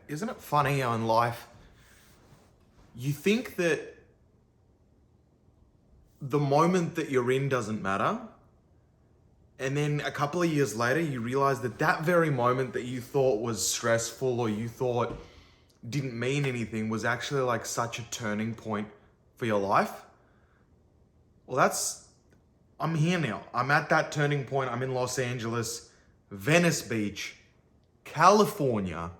Isn't it funny how in life you think that the moment that you're in doesn't matter, and then a couple of years later you realize that that very moment that you thought was stressful or you thought didn't mean anything was actually like such a turning point for your life? Well, I'm here now. I'm at that turning point. I'm in Los Angeles, Venice Beach, California,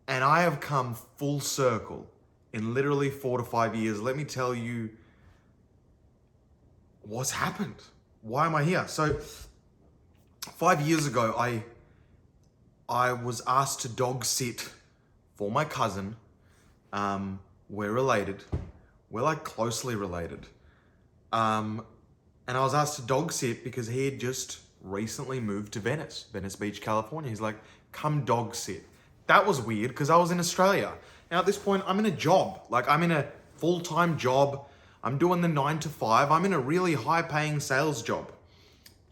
and I have come full circle in literally 4 to 5 years. Let me tell you what's happened. Why am I here? So 5 years ago, I was asked to dog sit for my cousin. We're related. We're like closely related. And I was asked to dog sit because he had just recently moved to Venice Beach, California. He's like, come dog sit. That was weird because I was in Australia. Now at this point, I'm in a job. Like I'm in a full-time job. I'm doing the 9 to 5. I'm in a really high-paying sales job.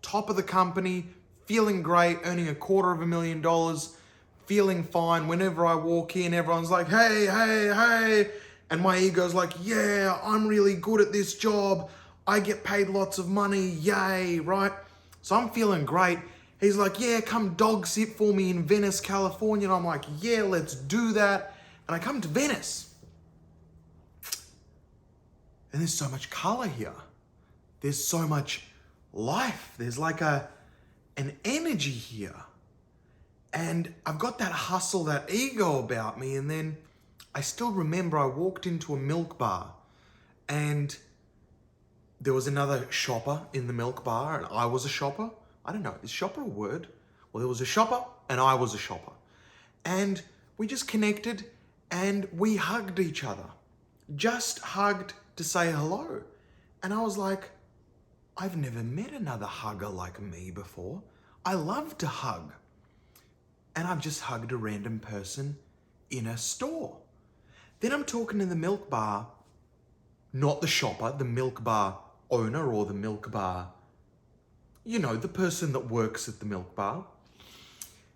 Top of the company, feeling great, earning $250,000, feeling fine. Whenever I walk in, everyone's like, hey, hey, hey. And my ego's like, yeah, I'm really good at this job. I get paid lots of money, yay, right? So I'm feeling great. He's like, yeah, come dog sit for me in Venice, California. And I'm like, yeah, let's do that. And I come to Venice. And there's so much color here. There's so much life. There's like an energy here. And I've got that hustle, that ego about me. And then I still remember I walked into a milk bar and there was another shopper in the milk bar and I was a shopper. I don't know, is shopper a word? Well, there was a shopper and I was a shopper. And we just connected and we hugged each other. Just hugged to say hello. And I was like, I've never met another hugger like me before. I love to hug. And I've just hugged a random person in a store. Then I'm talking to the milk bar, not the shopper, the milk bar owner or the milk bar, you know, the person that works at the milk bar.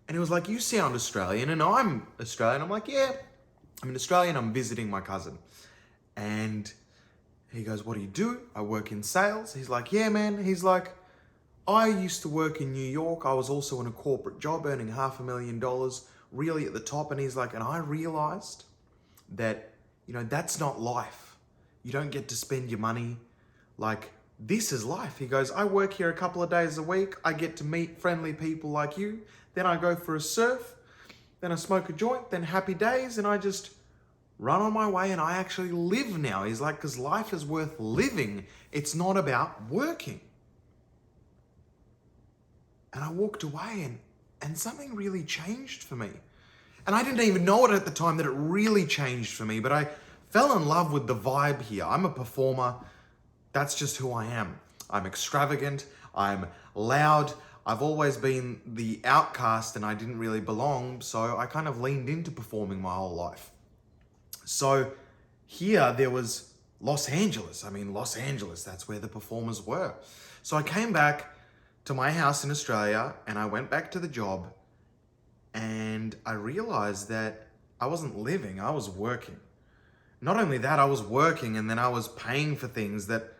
And he was like, you sound Australian. And I'm Australian. I'm like, yeah, I'm an Australian. I'm visiting my cousin. And he goes, what do you do? I work in sales. He's like, yeah, man. He's like, I used to work in New York. I was also in a corporate job earning $500,000, really at the top. And he's like, and I realized that, you know, that's not life. You don't get to spend your money. Like, this is life. He goes, I work here a couple of days a week. I get to meet friendly people like you. Then I go for a surf. Then I smoke a joint. Then happy days. And I just run on my way and I actually live now. He's like, because life is worth living. It's not about working. And I walked away and something really changed for me. And I didn't even know it at the time that it really changed for me, but I fell in love with the vibe here. I'm a performer. That's just who I am. I'm extravagant. I'm loud. I've always been the outcast and I didn't really belong. So I kind of leaned into performing my whole life. So here there was Los Angeles. I mean, Los Angeles, that's where the performers were. So I came back to my house in Australia and I went back to the job and I realized that I wasn't living, I was working. Not only that, I was working and then I was paying for things that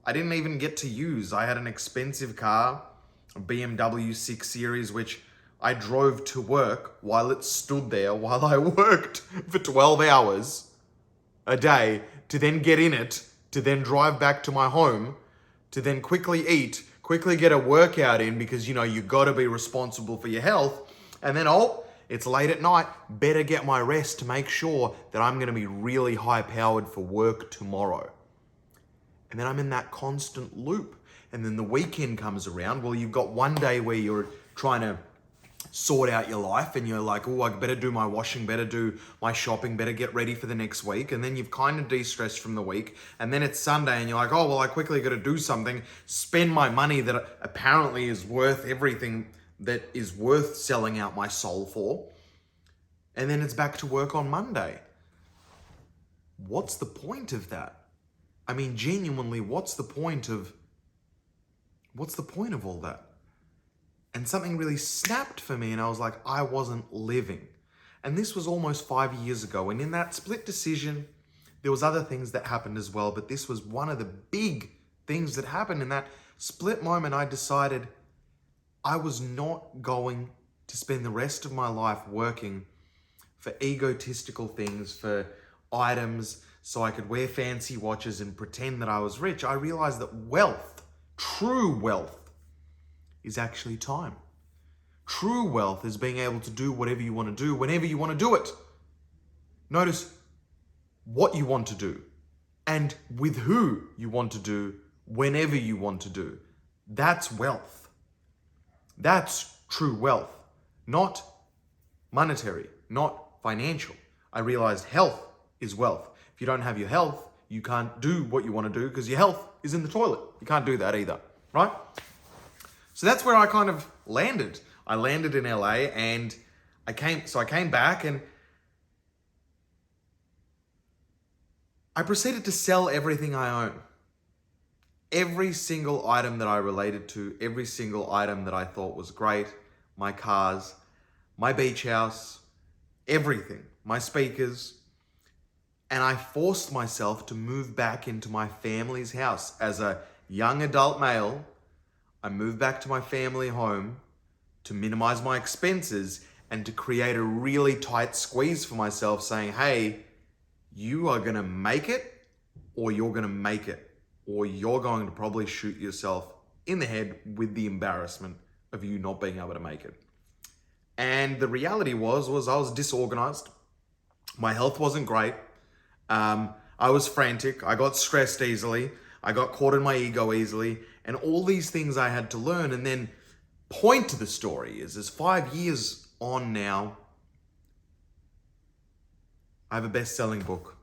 I didn't even get to use. I had an expensive car, a BMW 6 Series, which I drove to work while it stood there while I worked for 12 hours a day to then get in it, to then drive back to my home, to then quickly eat, quickly get a workout in because, you know, you got to be responsible for your health. And then, oh, it's late at night, better get my rest to make sure that I'm going to be really high powered for work tomorrow. And then I'm in that constant loop. And then the weekend comes around. Well, you've got one day where you're trying to sort out your life and you're like, oh, I better do my washing, better do my shopping, better get ready for the next week. And then you've kind of de-stressed from the week. And then it's Sunday and you're like, oh, well, I quickly got to do something, spend my money that apparently is worth everything that is worth selling out my soul for. And then it's back to work on Monday. What's the point of that? I mean, genuinely, what's the point of all that? And something really snapped for me and I was like, I wasn't living. And this was almost 5 years ago. And in that split decision, there was other things that happened as well, but this was one of the big things that happened. In that split moment, I decided I was not going to spend the rest of my life working for egotistical things, for items, so I could wear fancy watches and pretend that I was rich. I realized that wealth, true wealth, is actually time. True wealth is being able to do whatever you want to do, whenever you want to do it. Notice what you want to do and with who you want to do, whenever you want to do. That's wealth. That's true wealth, not monetary, not financial. I realized health is wealth. If you don't have your health, you can't do what you want to do because your health is in the toilet. You can't do that either, right? So that's where I kind of landed. I landed in LA and I came back and I proceeded to sell everything I own. Every single item that I related to, every single item that I thought was great, my cars, my beach house, everything, my speakers. And I forced myself to move back into my family's house. As a young adult male, I moved back to my family home to minimize my expenses and to create a really tight squeeze for myself, saying, hey, you are going to make it or you're going to make it, or you're going to probably shoot yourself in the head with the embarrassment of you not being able to make it. And the reality was I was disorganized. My health wasn't great. I was frantic. I got stressed easily. I got caught in my ego easily. And all these things I had to learn. And then point to the story is 5 years on now, I have a best-selling book.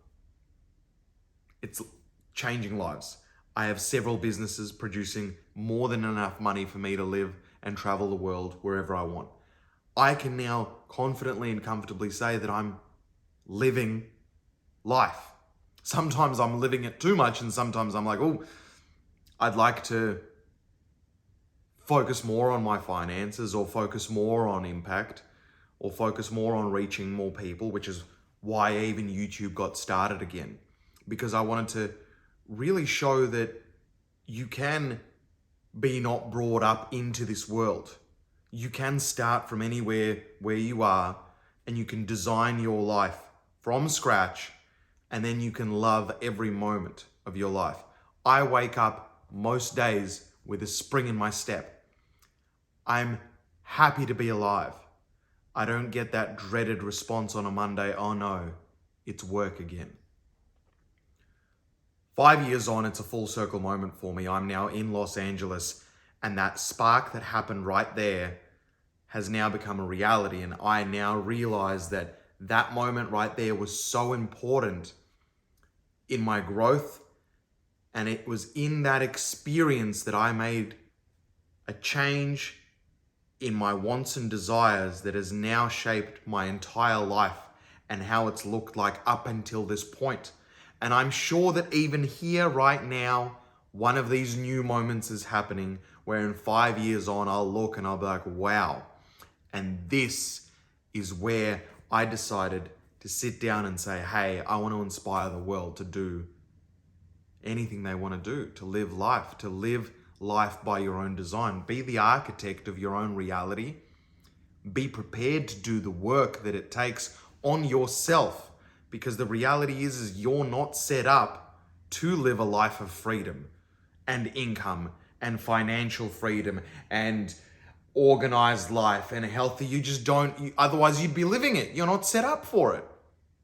It's changing lives. I have several businesses producing more than enough money for me to live and travel the world wherever I want. I can now confidently and comfortably say that I'm living life. Sometimes I'm living it too much, and sometimes I'm like, oh, I'd like to focus more on my finances, or focus more on impact, or focus more on reaching more people, which is why even YouTube got started again. Because I wanted to really show that you can be not brought up into this world. You can start from anywhere where you are, and you can design your life from scratch, and then you can love every moment of your life. I wake up most days with a spring in my step. I'm happy to be alive. I don't get that dreaded response on a Monday, oh no, it's work again. 5 years on, it's a full circle moment for me. I'm now in Los Angeles, and that spark that happened right there has now become a reality. And I now realize that that moment right there was so important in my growth. And it was in that experience that I made a change in my wants and desires that has now shaped my entire life and how it's looked like up until this point. And I'm sure that even here right now, one of these new moments is happening where in 5 years on, I'll look and I'll be like, wow. And this is where I decided to sit down and say, hey, I want to inspire the world to do anything they want to do, to live life by your own design. Be the architect of your own reality. Be prepared to do the work that it takes on yourself. Because the reality is you're not set up to live a life of freedom and income and financial freedom and organized life and healthy. You just don't, otherwise you'd be living it. You're not set up for it.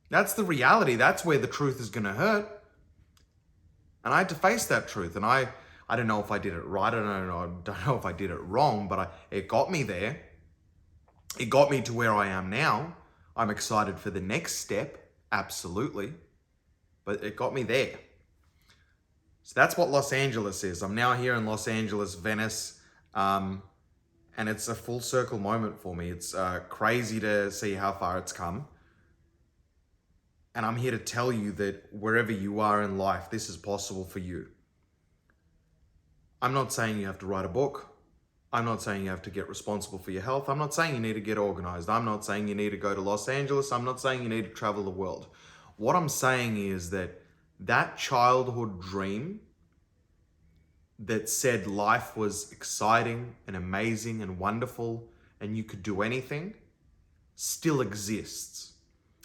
That's the reality. That's where the truth is going to hurt. And I had to face that truth. And I don't know if I did it right. I don't know if I did it wrong, but it got me there. It got me to where I am now. I'm excited for the next step. Absolutely. But it got me there. So that's what Los Angeles is. I'm now here in Los Angeles, Venice. And it's a full circle moment for me. It's crazy to see how far it's come. And I'm here to tell you that wherever you are in life, this is possible for you. I'm not saying you have to write a book. I'm not saying you have to get responsible for your health. I'm not saying you need to get organized. I'm not saying you need to go to Los Angeles. I'm not saying you need to travel the world. What I'm saying is that childhood dream that said life was exciting and amazing and wonderful and you could do anything still exists.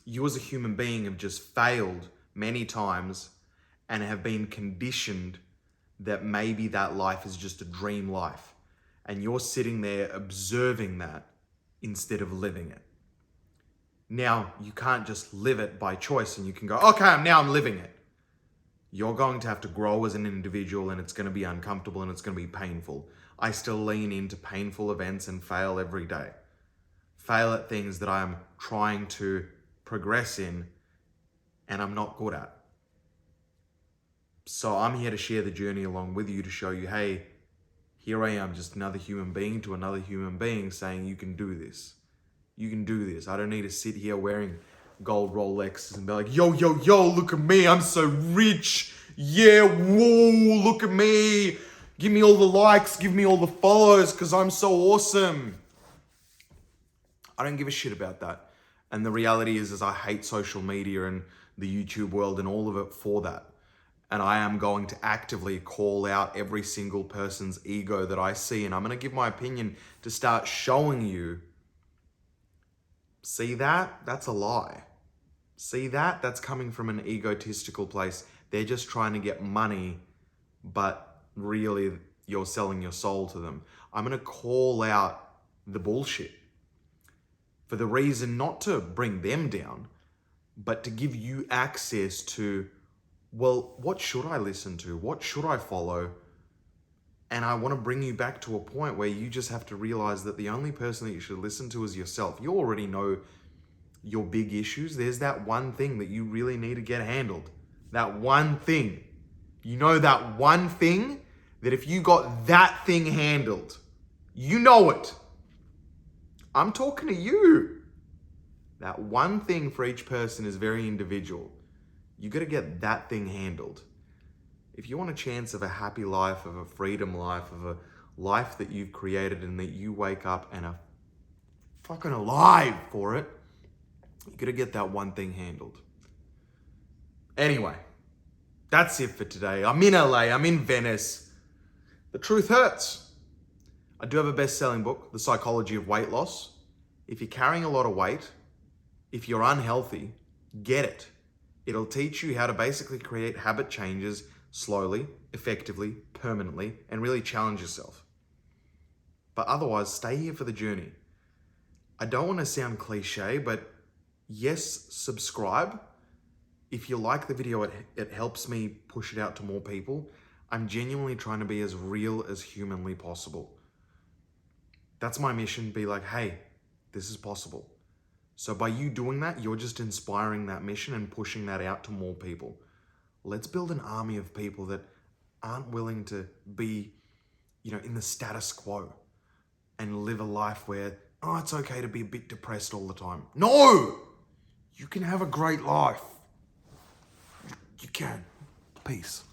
You as a human being have just failed many times and have been conditioned that maybe that life is just a dream life. And you're sitting there observing that instead of living it. Now, you can't just live it by choice and you can go, okay, now I'm living it. You're going to have to grow as an individual and it's going to be uncomfortable and it's going to be painful. I still lean into painful events and fail every day. Fail at things that I'm trying to progress in and I'm not good at. So I'm here to share the journey along with you to show you, hey, here I am, just another human being to another human being saying you can do this. You can do this. I don't need to sit here wearing gold Rolexes and be like, yo, look at me. I'm so rich. Yeah, whoa, look at me. Give me all the likes. Give me all the follows because I'm so awesome. I don't give a shit about that. And the reality is I hate social media and the YouTube world and all of it for that. And I am going to actively call out every single person's ego that I see. And I'm going to give my opinion to start showing you, see that? That's a lie. See that? That's coming from an egotistical place. They're just trying to get money, but really you're selling your soul to them. I'm going to call out the bullshit for the reason not to bring them down, but to give you access to, well, what should I listen to? What should I follow? And I want to bring you back to a point where you just have to realize that the only person that you should listen to is yourself. You already know your big issues. There's that one thing that you really need to get handled. That one thing. You know that one thing that if you got that thing handled, you know it. I'm talking to you. That one thing for each person is very individual. You got to get that thing handled. If you want a chance of a happy life, of a freedom life, of a life that you've created and that you wake up and are fucking alive for it, you got to get that one thing handled. Anyway, that's it for today. I'm in LA, I'm in Venice. The truth hurts. I do have a best-selling book, The Psychology of Weight Loss. If you're carrying a lot of weight, if you're unhealthy, get it. It'll teach you how to basically create habit changes slowly, effectively, permanently, and really challenge yourself. But otherwise, stay here for the journey. I don't want to sound cliche, but yes, subscribe. If you like the video, it helps me push it out to more people. I'm genuinely trying to be as real as humanly possible. That's my mission, be like, hey, this is possible. So by you doing that, you're just inspiring that mission and pushing that out to more people. Let's build an army of people that aren't willing to be, in the status quo and live a life where, it's okay to be a bit depressed all the time. No! You can have a great life. You can. Peace.